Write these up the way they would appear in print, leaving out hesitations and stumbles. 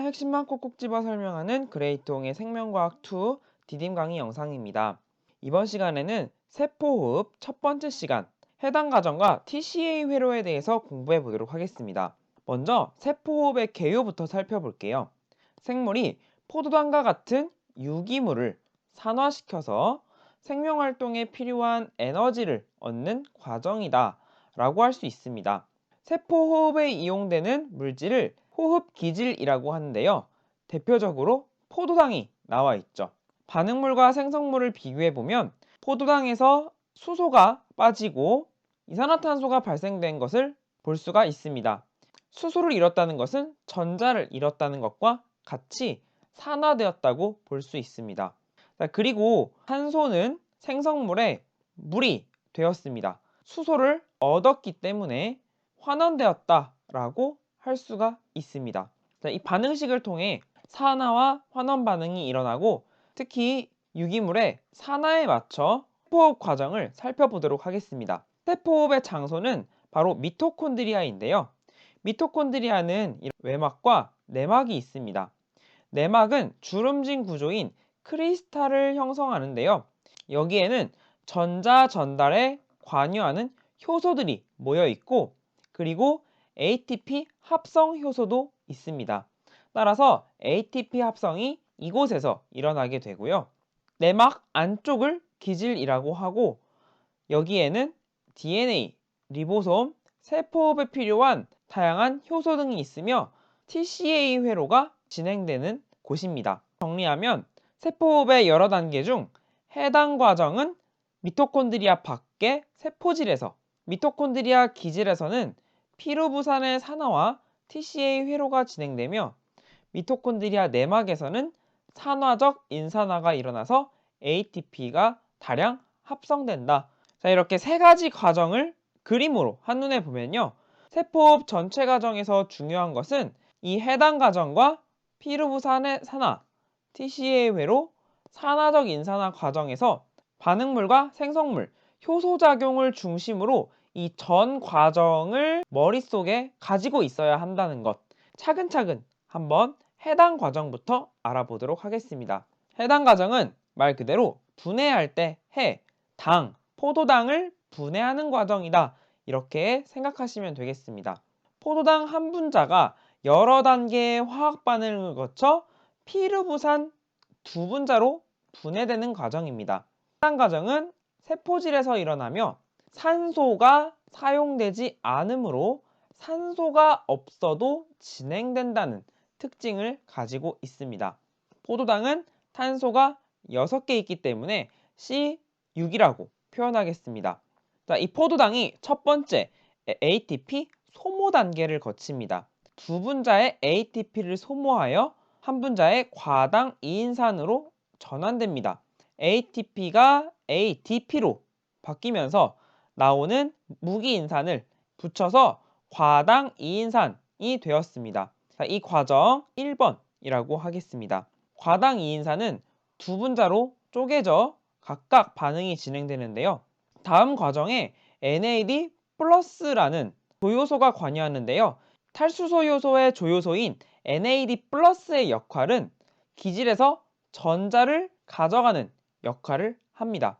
핵심만 콕콕 집어 설명하는 그레이통의 생명과학 2 디딤 강의 영상입니다. 이번 시간에는 세포호흡 첫 번째 시간, 해당 과정과 TCA 회로에 대해서 공부해 보도록 하겠습니다. 먼저 세포호흡의 개요부터 살펴볼게요. 생물이 포도당과 같은 유기물을 산화시켜서 생명활동에 필요한 에너지를 얻는 과정이다 라고 할 수 있습니다. 세포호흡에 이용되는 물질을 호흡기질이라고 하는데요. 대표적으로 포도당이 나와 있죠. 반응물과 생성물을 비교해보면 포도당에서 수소가 빠지고 이산화탄소가 발생된 것을 볼 수가 있습니다. 수소를 잃었다는 것은 전자를 잃었다는 것과 같이 산화되었다고 볼 수 있습니다. 그리고 탄소는 생성물에 물이 되었습니다. 수소를 얻었기 때문에 환원되었다라고 할 수가 있습니다. 이 반응식을 통해 산화와 환원 반응이 일어나고 특히 유기물의 산화에 맞춰 세포호흡 과정을 살펴보도록 하겠습니다. 세포호흡의 장소는 바로 미토콘드리아인데요. 미토콘드리아는 외막과 내막이 있습니다. 내막은 주름진 구조인 크리스탈을 형성하는데요. 여기에는 전자 전달에 관여하는 효소들이 모여 있고 그리고 ATP 합성 효소도 있습니다. 따라서 ATP 합성이 이곳에서 일어나게 되고요. 내막 안쪽을 기질이라고 하고 여기에는 DNA, 리보솜, 세포호흡에 필요한 다양한 효소 등이 있으며 TCA 회로가 진행되는 곳입니다. 정리하면 세포호흡의 여러 단계 중 해당 과정은 미토콘드리아 밖의 세포질에서, 미토콘드리아 기질에서는 피루부산의 산화와 TCA 회로가 진행되며 미토콘드리아 내막에서는 산화적 인산화가 일어나서 ATP가 다량 합성된다. 자, 이렇게 세 가지 과정을 그림으로 한눈에 보면요. 세포호흡 전체 과정에서 중요한 것은 이 해당 과정과 피루부산의 산화, TCA 회로, 산화적 인산화 과정에서 반응물과 생성물, 효소작용을 중심으로 이 전 과정을 머릿속에 가지고 있어야 한다는 것. 차근차근 한번 해당 과정부터 알아보도록 하겠습니다. 해당 과정은 말 그대로 분해할 때 당, 포도당을 분해하는 과정이다. 이렇게 생각하시면 되겠습니다. 포도당 한 분자가 여러 단계의 화학 반응을 거쳐 피루부산 두 분자로 분해되는 과정입니다. 해당 과정은 세포질에서 일어나며 산소가 사용되지 않으므로 산소가 없어도 진행된다는 특징을 가지고 있습니다. 포도당은 탄소가 6개 있기 때문에 C6이라고 표현하겠습니다. 자, 이 포도당이 첫 번째 ATP 소모 단계를 거칩니다. 두 분자의 ATP를 소모하여 한 분자의 과당 2인산으로 전환됩니다. ATP가 ADP로 바뀌면서 나오는 무기인산을 붙여서 과당 2인산이 되었습니다. 자, 이 과정 1번이라고 하겠습니다. 과당 2인산은 두 분자로 쪼개져 각각 반응이 진행되는데요. 다음 과정에 NAD 플러스라는 조효소가 관여하는데요. 탈수소 요소의 조효소인 NAD 플러스의 역할은 기질에서 전자를 가져가는 역할을 합니다.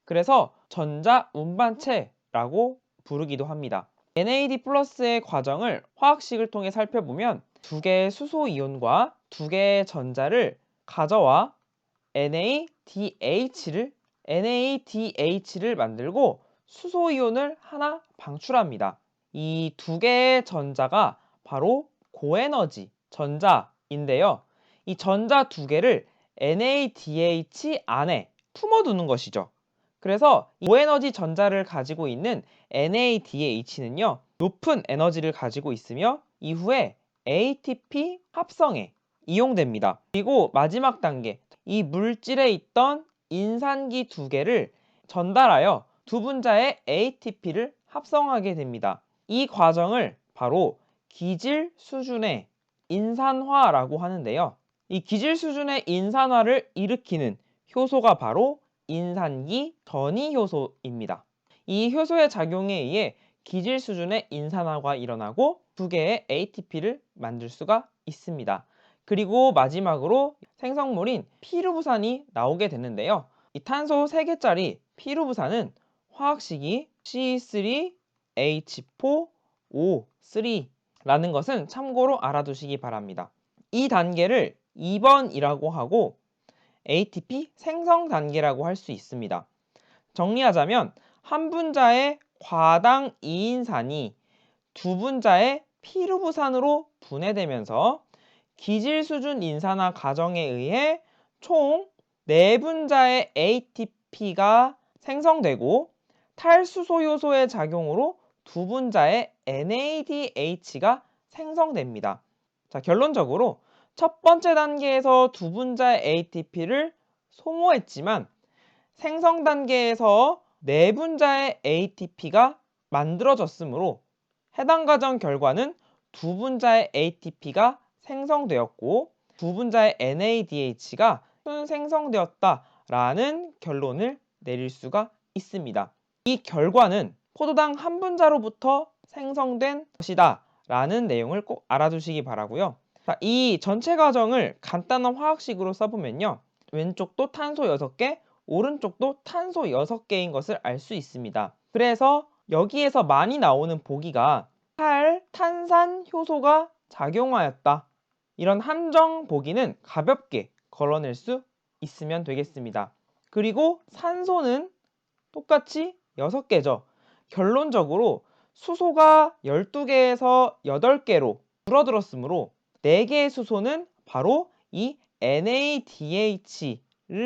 그래서 전자 운반체라고 부르기도 합니다. NAD 플러스의 과정을 화학식을 통해 살펴보면 두 개의 수소 이온과 두 개의 전자를 가져와 NADH를 만들고 수소 이온을 하나 방출합니다. 이 두 개의 전자가 바로 고에너지 전자인데요. 이 전자 두 개를 NADH 안에 품어두는 것이죠. 그래서 고에너지 전자를 가지고 있는 NADH는요, 높은 에너지를 가지고 있으며 이후에 ATP 합성에 이용됩니다. 그리고 마지막 단계, 이 물질에 있던 인산기 두 개를 전달하여 두 분자의 ATP를 합성하게 됩니다. 이 과정을 바로 기질 수준의 인산화라고 하는데요. 이 기질 수준의 인산화를 일으키는 효소가 바로 인산기 전이 효소입니다. 이 효소의 작용에 의해 기질 수준의 인산화가 일어나고 두 개의 ATP를 만들 수가 있습니다. 그리고 마지막으로 생성물인 피루부산이 나오게 되는데요. 이 탄소 3개짜리 피루부산은 화학식이 C3H4O3라는 것은 참고로 알아두시기 바랍니다. 이 단계를 2번이라고 하고 ATP 생성 단계라고 할 수 있습니다. 정리하자면 한 분자의 과당 2인산이 두 분자의 피루부산으로 분해되면서 기질 수준 인산화 과정에 의해 총 4분자의 ATP가 생성되고 탈수소 요소의 작용으로 2분자의 NADH가 생성됩니다. 자, 결론적으로 첫 번째 단계에서 2분자의 ATP를 소모했지만 생성 단계에서 4분자의 ATP가 만들어졌으므로 해당 과정 결과는 2분자의 ATP가 생성되었고 2분자의 NADH가 생성되었다라는 결론을 내릴 수가 있습니다. 이 결과는 포도당 한 분자로부터 생성된 것이다 라는 내용을 꼭 알아두시기 바라고요. 자, 이 전체 과정을 간단한 화학식으로 써보면요. 왼쪽도 탄소 6개, 오른쪽도 탄소 6개인 것을 알 수 있습니다. 그래서 여기에서 많이 나오는 보기가 탈탄산 효소가 작용하였다. 이런 함정 보기는 가볍게 걸러낼 수 있으면 되겠습니다. 그리고 산소는 똑같이 6개죠. 결론적으로 수소가 12개에서 8개로 줄어들었으므로 4개의 수소는 바로 이 NADH를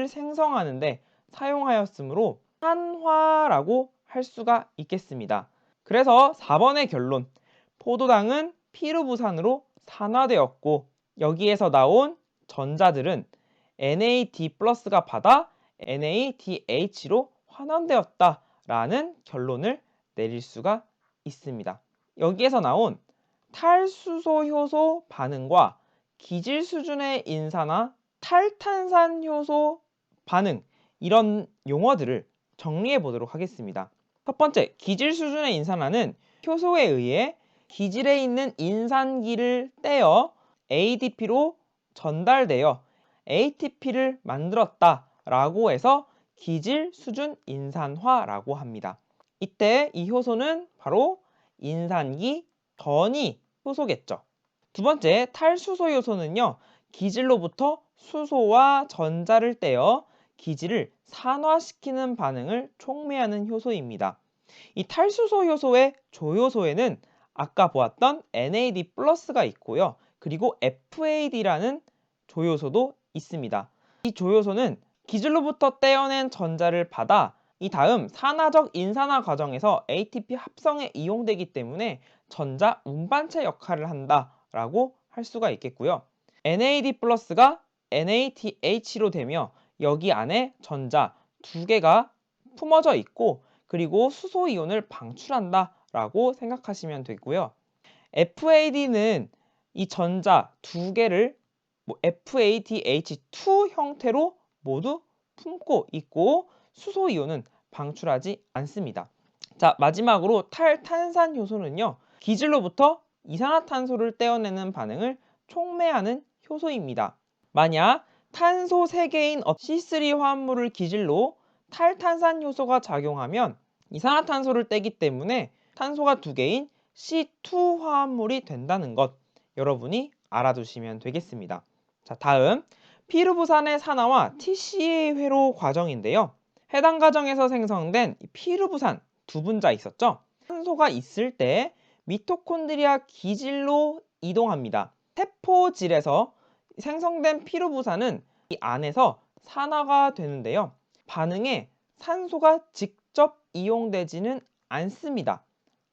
생성하는데 사용하였으므로 산화라고 할 수가 있겠습니다. 그래서 4번의 결론, 포도당은 피루부산으로 산화되었고 여기에서 나온 전자들은 NAD+가 받아 NADH로 환원되었다라는 결론을 내릴 수가 있습니다. 여기에서 나온 탈수소 효소 반응과 기질 수준의 인산화 탈탄산 효소 반응, 이런 용어들을 정리해 보도록 하겠습니다. 첫 번째, 기질 수준의 인산화는 효소에 의해 기질에 있는 인산기를 떼어 ADP로 전달되어 ATP를 만들었다라고 해서 기질 수준 인산화라고 합니다. 이때 이 효소는 바로 인산기 전이 효소겠죠. 두 번째, 탈수소 요소는요, 기질로부터 수소와 전자를 떼어 기질을 산화시키는 반응을 촉매하는 효소입니다. 이 탈수소 효소의 조효소에는 아까 보았던 NAD+가 있고요. 그리고 FAD라는 조효소도 있습니다. 이 조효소는 기질로부터 떼어낸 전자를 받아 이 다음 산화적 인산화 과정에서 ATP 합성에 이용되기 때문에 전자 운반체 역할을 한다라고 할 수가 있겠고요. NAD+가 NADH로 되며 여기 안에 전자 2개가 품어져 있고 그리고 수소 이온을 방출한다라고 생각하시면 되고요. FAD는 이 전자 2개를 FADH2 형태로 모두 품고 있고 수소 이온은 방출하지 않습니다. 자, 마지막으로 탈탄산 효소는요, 기질로부터 이산화탄소를 떼어내는 반응을 촉매하는 효소입니다. 만약 탄소 3개인 C3 화합물을 기질로 탈탄산 효소가 작용하면 이산화탄소를 떼기 때문에 탄소가 2개인 C2 화합물이 된다는 것 여러분이 알아두시면 되겠습니다. 자, 다음 피루부산의 산화와 TCA 회로 과정인데요. 해당 과정에서 생성된 피루부산 2분자 있었죠? 탄소가 있을 때 미토콘드리아 기질로 이동합니다. 세포질에서 생성된 피루부산은 이 안에서 산화가 되는데요. 반응에 산소가 직접 이용되지는 않습니다.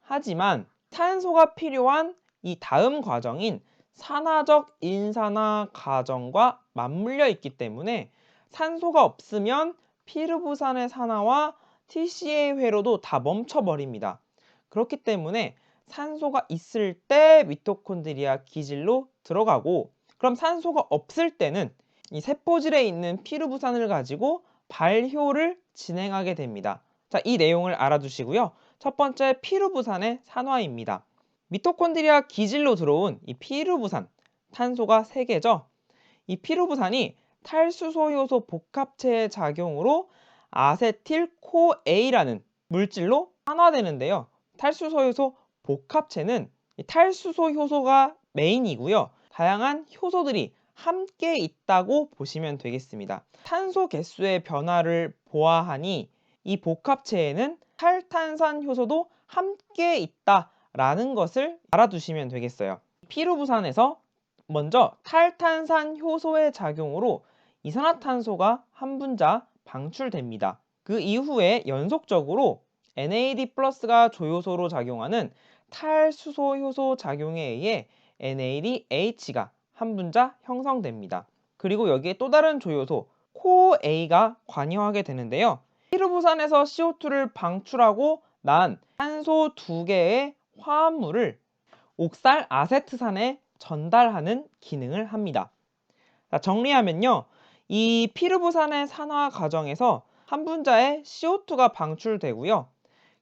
하지만 산소가 필요한 이 다음 과정인 산화적 인산화 과정과 맞물려 있기 때문에 산소가 없으면 피루부산의 산화와 TCA 회로도 다 멈춰버립니다. 그렇기 때문에 산소가 있을 때 미토콘드리아 기질로 들어가고, 그럼 산소가 없을 때는 이 세포질에 있는 피루부산을 가지고 발효를 진행하게 됩니다. 자, 이 내용을 알아두시고요. 첫 번째, 피루부산의 산화입니다. 미토콘드리아 기질로 들어온 이 피루부산, 탄소가 3개죠. 이 피루부산이 탈수소 효소 복합체의 작용으로 아세틸코A라는 물질로 산화되는데요. 탈수소 효소 복합체는 탈수소 효소가 메인이고요. 다양한 효소들이 함께 있다고 보시면 되겠습니다. 탄소 개수의 변화를 보아하니 이 복합체에는 탈탄산 효소도 함께 있다라는 것을 알아두시면 되겠어요. 피루부산에서 먼저 탈탄산 효소의 작용으로 이산화탄소가 한 분자 방출됩니다. 그 이후에 연속적으로 NAD+가 조효소로 작용하는 탈수소 효소 작용에 의해 NADH가 한 분자 형성됩니다. 그리고 여기에 또 다른 조효소 CoA가 관여하게 되는데요. 피루부산에서 CO2를 방출하고 난 탄소 2개의 화합물을 옥살아세트산에 전달하는 기능을 합니다. 자, 정리하면요. 이 피루부산의 산화 과정에서 한 분자의 CO2가 방출되고요.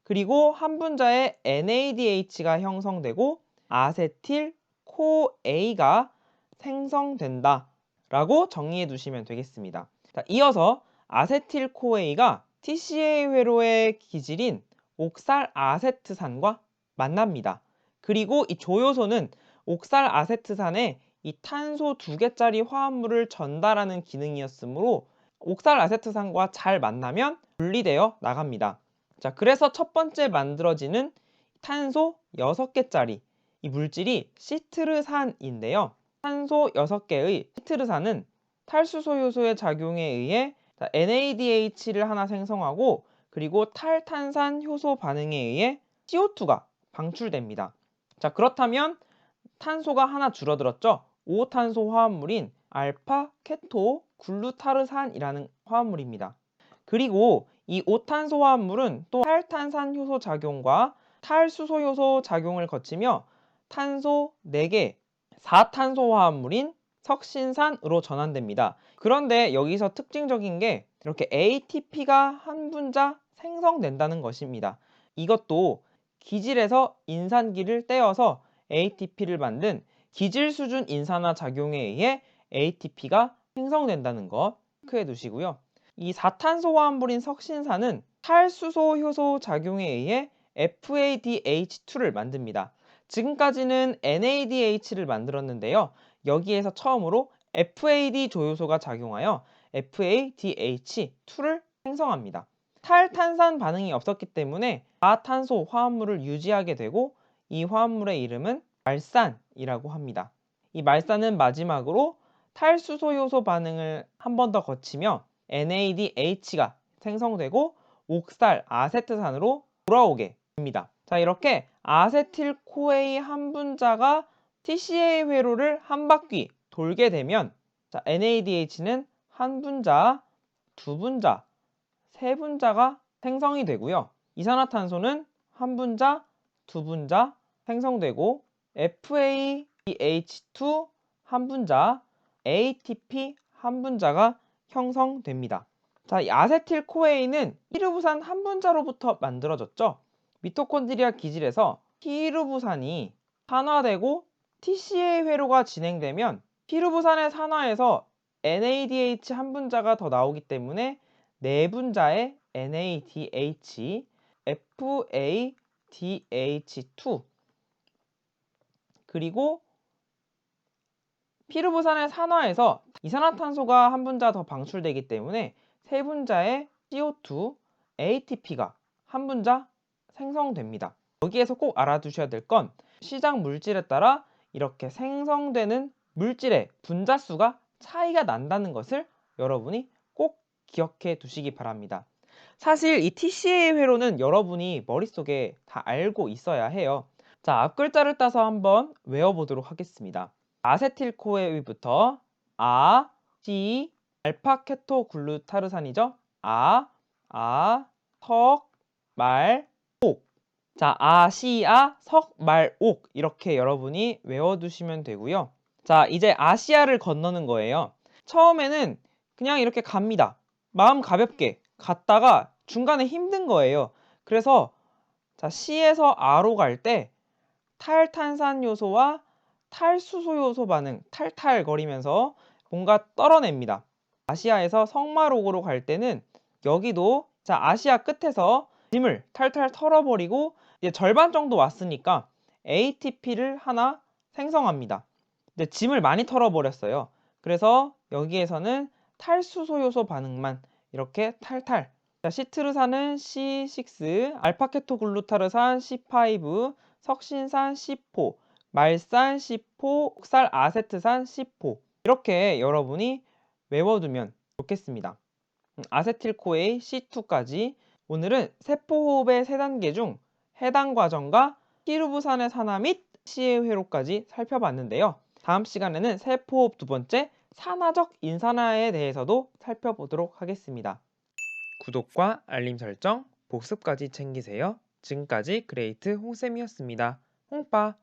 그리고 한 분자의 NADH가 형성되고 아세틸 코A가 생성된다 라고 정리해 두시면 되겠습니다. 자, 이어서 아세틸 코A가 TCA 회로의 기질인 옥살아세트산과 만납니다. 그리고 이 조효소는 옥살아세트산에 이 탄소 2개짜리 화합물을 전달하는 기능이었으므로 옥살아세트산과 잘 만나면 분리되어 나갑니다. 자, 그래서 첫 번째 만들어지는 탄소 6개짜리 이 물질이 시트르산인데요. 탄소 6개의 시트르산은 탈수소 효소의 작용에 의해 NADH를 하나 생성하고 그리고 탈탄산 효소 반응에 의해 CO2가 방출됩니다. 자, 그렇다면 탄소가 하나 줄어들었죠? 5탄소 화합물인 알파 케토 글루타르산이라는 화합물입니다. 그리고 이 5탄소 화합물은 또 탈탄산 효소 작용과 탈수소 효소 작용을 거치며 탄소 4개 4탄소 화합물인 석신산으로 전환됩니다. 그런데 여기서 특징적인 게 이렇게 ATP가 한 분자 생성된다는 것입니다. 이것도 기질에서 인산기를 떼어서 ATP를 만든 기질 수준 인산화 작용에 의해 ATP가 생성된다는 것 체크해 두시고요. 이 4탄소 화합물인 석신산은 탈수소 효소 작용에 의해 FADH2를 만듭니다. 지금까지는 NADH를 만들었는데요. 여기에서 처음으로 FAD 조효소가 작용하여 FADH2를 생성합니다. 탈탄산 반응이 없었기 때문에 4탄소 화합물을 유지하게 되고 이 화합물의 이름은 말산이라고 합니다. 이 말산은 마지막으로 탈수소 효소 반응을 한 번 더 거치며 NADH가 생성되고 옥살 아세트산으로 돌아오게 됩니다. 자, 이렇게 아세틸 코A 한 분자가 TCA 회로를 한 바퀴 돌게 되면 자, NADH는 한 분자, 두 분자, 세 분자가 생성이 되고요. 이산화탄소는 한 분자, 두 분자 생성되고 FADH2 한 분자, ATP 한 분자가 형성됩니다. 자, 이 아세틸 코에이는 피루부산 한 분자로부터 만들어졌죠. 미토콘드리아 기질에서 피루부산이 산화되고 TCA 회로가 진행되면 피루부산의 산화에서 NADH 한 분자가 더 나오기 때문에 네 분자의 NADH, FADH2 그리고 피루부산의 산화에서 이산화탄소가 한 분자 더 방출되기 때문에 세 분자의 CO2, ATP가 한 분자 생성됩니다. 여기에서 꼭 알아두셔야 될 건 시작 물질에 따라 이렇게 생성되는 물질의 분자 수가 차이가 난다는 것을 여러분이 꼭 기억해 두시기 바랍니다. 사실 이 TCA 회로는 여러분이 머릿속에 다 알고 있어야 해요. 자, 앞글자를 따서 한번 외워보도록 하겠습니다. 아세틸코에이부터 아, 시, 알파 케토 글루타르산이죠. 석, 말, 옥. 자, 아시아, 석, 말, 옥 이렇게 여러분이 외워두시면 되고요. 자, 이제 아시아를 건너는 거예요. 처음에는 그냥 이렇게 갑니다. 마음 가볍게 갔다가 중간에 힘든 거예요. 그래서 자, C에서 R로 갈 때 탈탄산 요소와 탈수소 요소 반응 탈탈거리면서 뭔가 떨어냅니다. 아시아에서 성마록으로 갈 때는 여기도 자 아시아 끝에서 짐을 탈탈 털어버리고 이제 절반 정도 왔으니까 ATP를 하나 생성합니다. 근데 짐을 많이 털어버렸어요. 그래서 여기에서는 탈수소 요소 반응만 이렇게 탈탈. 자, 시트르산은 C6, 알파케토글루타르산 C5, 석신산 C4, 말산 C4, 옥살 아세트산 C4 이렇게 여러분이 외워두면 좋겠습니다. 아세틸코에 C2까지 오늘은 세포호흡의 3단계 중 해당 과정과 피루부산의 산화 및 시의 회로까지 살펴봤는데요. 다음 시간에는 세포호흡 2번째 산화적 인산화에 대해서도 살펴보도록 하겠습니다. 구독과 알림 설정, 복습까지 챙기세요. 지금까지 그레이트 홍쌤이었습니다. 홍빠